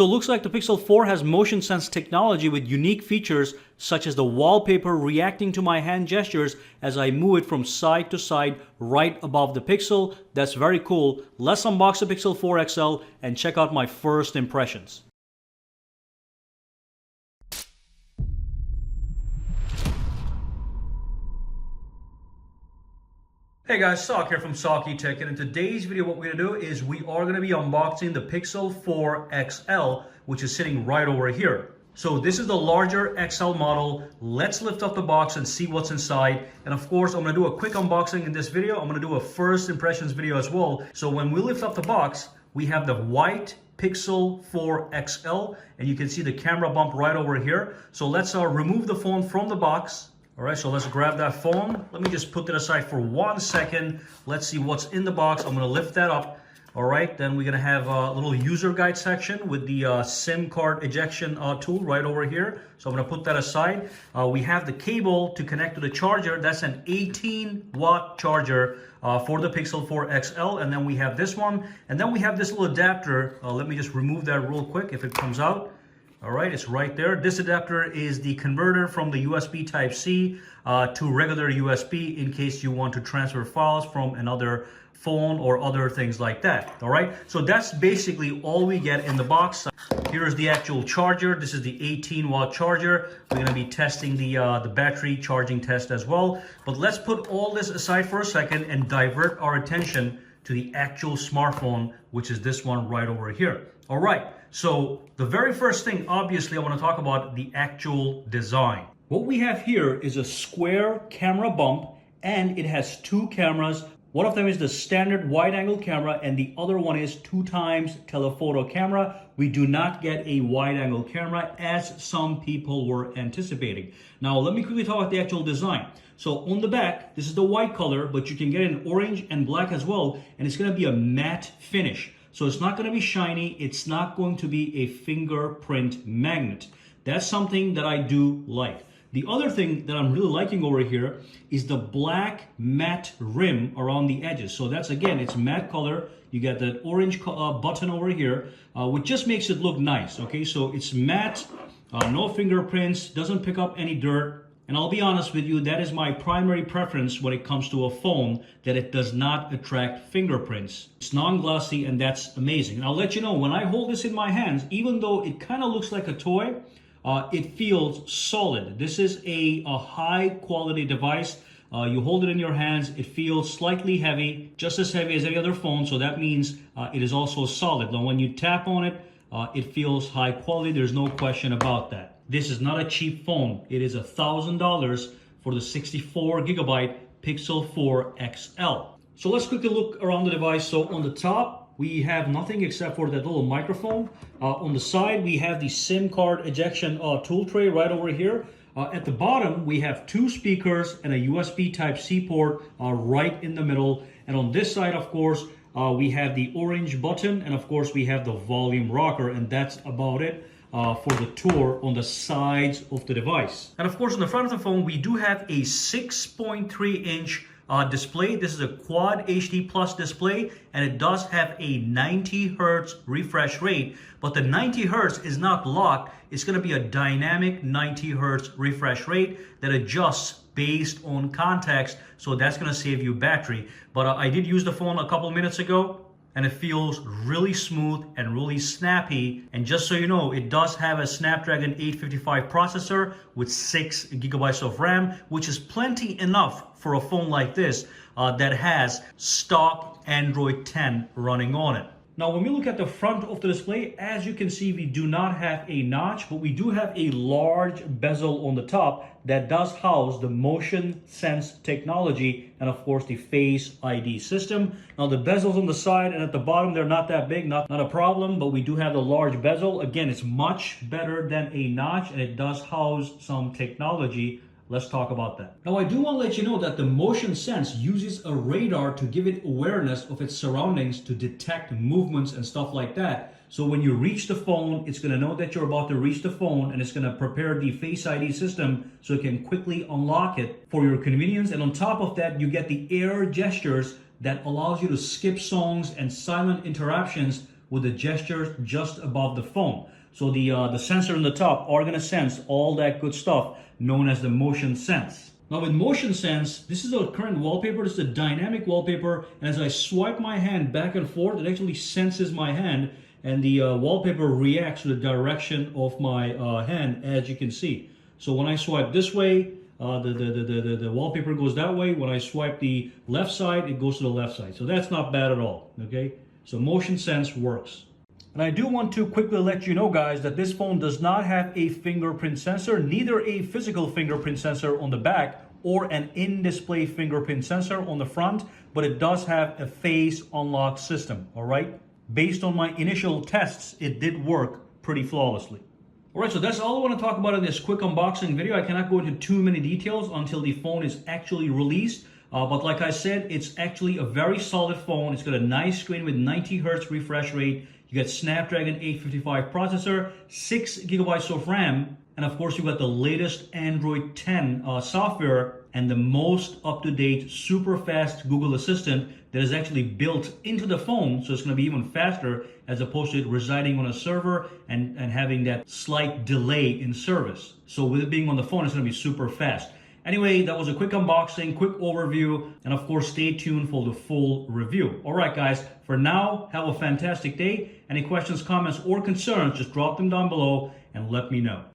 So it looks like the Pixel 4 has motion sense technology with unique features such as the wallpaper reacting to my hand gestures as I move it from side to side right above the Pixel. That's very cool. Let's unbox the Pixel 4 XL and check out my first impressions. Hey guys, Sak here from SAKITECH, and in today's video what we're going to do is we are going to be unboxing the Pixel 4 XL, which is sitting right over here. So this is the larger XL model. Let's lift up the box and see what's inside. And of course, I'm going to do a quick unboxing in this video. I'm going to do a first impressions video as well. So when we lift up the box, we have the white Pixel 4 XL, and you can see the camera bump right over here. So let's remove the phone from the box. All right, so let's grab that phone. Let me just put that aside for 1 second. Let's see what's in the box. I'm gonna lift that up. All right, then we're gonna have a little user guide section with the SIM card ejection tool right over here. So I'm gonna put that aside. We have the cable to connect to the charger. That's an 18-watt charger for the Pixel 4 XL. And then we have this one. And then we have this little adapter. Let me just remove that real quick if it comes out. All right, it's right there. This adapter is the converter from the USB Type-C to regular USB in case you want to transfer files from another phone or other things like that. All right, so that's basically all we get in the box. Here's the actual charger. This is the 18-watt charger. We're going to be testing the battery charging test as well. But let's put all this aside for a second and divert our attention to the actual smartphone, which is this one right over here. All right, so the very first thing, obviously, I want to talk about the actual design. What we have here is a square camera bump, and it has two cameras. One of them is the standard wide-angle camera, and the other one is 2x telephoto camera. We do not get a wide-angle camera, as some people were anticipating. Now, let me quickly talk about the actual design. So on the back, this is the white color, but you can get it in orange and black as well, and it's going to be a matte finish. So it's not going to be shiny. It's not going to be a fingerprint magnet. That's something that I do like. The other thing that I'm really liking over here is the black matte rim around the edges. So that's, again, it's matte color. You get that orange button over here, which just makes it look nice. Okay, so it's matte, no fingerprints, doesn't pick up any dirt. And I'll be honest with you, that is my primary preference when it comes to a phone, that it does not attract fingerprints. It's non-glossy, and that's amazing. And I'll let you know, when I hold this in my hands, even though it kind of looks like a toy, it feels solid. This is a high quality device. You hold it in your hands, it feels slightly heavy, just as heavy as any other phone, so that means it is also solid. Now when you tap on it, it feels high quality, there's no question about that. This is not a cheap phone. It is $1,000 for the 64 gigabyte Pixel 4 XL. So let's quickly look around the device. So on the top, we have nothing except for that little microphone. On the side, we have the SIM card ejection tool tray right over here. At the bottom, we have two speakers and a USB Type-C port right in the middle. And on this side, of course, we have the orange button, and of course, we have the volume rocker, and that's about it. For the tour on the sides of the device. And of course, on the front of the phone, we do have a 6.3-inch display. This is a Quad HD Plus display, and it does have a 90 Hertz refresh rate, but the 90 Hertz is not locked. It's going to be a dynamic 90 Hertz refresh rate that adjusts based on context, so that's going to save you battery. But I did use the phone a couple minutes ago, and it feels really smooth and really snappy. And just so you know, it does have a Snapdragon 855 processor with 6 gigabytes of RAM, which is plenty enough for a phone like this that has stock Android 10 running on it. Now, when we look at the front of the display, as you can see, we do not have a notch, but we do have a large bezel on the top that does house the motion sense technology and, of course, the Face ID system. Now, the bezels on the side and at the bottom, they're not that big, not a problem, but we do have the large bezel. Again, it's much better than a notch, and it does house some technology. Let's talk about that. Now, I do want to let you know that the motion sense uses a radar to give it awareness of its surroundings to detect movements and stuff like that. So when you reach the phone, it's going to know that you're about to reach the phone, and it's going to prepare the Face ID system so it can quickly unlock it for your convenience. And on top of that, you get the air gestures that allows you to skip songs and silent interruptions with the gestures just above the phone. So the sensor in the top are going to sense all that good stuff known as the motion sense. Now with motion sense, this is the current wallpaper. This is a dynamic wallpaper, and as I swipe my hand back and forth, it actually senses my hand, and the wallpaper reacts to the direction of my hand, as you can see. So when I swipe this way, the wallpaper goes that way. When I swipe the left side, it goes to the left side. So that's not bad at all, okay? So motion sense works. And I do want to quickly let you know, guys, that this phone does not have a fingerprint sensor, neither a physical fingerprint sensor on the back or an in-display fingerprint sensor on the front, but it does have a face unlock system, all right? Based on my initial tests, it did work pretty flawlessly. All right, so that's all I want to talk about in this quick unboxing video. I cannot go into too many details until the phone is actually released. But like I said, it's actually a very solid phone. It's got a nice screen with 90 Hertz refresh rate. You got Snapdragon 855 processor, 6 gigabytes of RAM, and of course you got the latest Android 10 software and the most up-to-date super fast Google Assistant that is actually built into the phone, so it's going to be even faster as opposed to it residing on a server and having that slight delay in service. So with it being on the phone, it's going to be super fast. Anyway, that was a quick unboxing, quick overview, and of course stay tuned for the full review. All right guys, for now, have a fantastic day. Any questions, comments, or concerns, just drop them down below and let me know.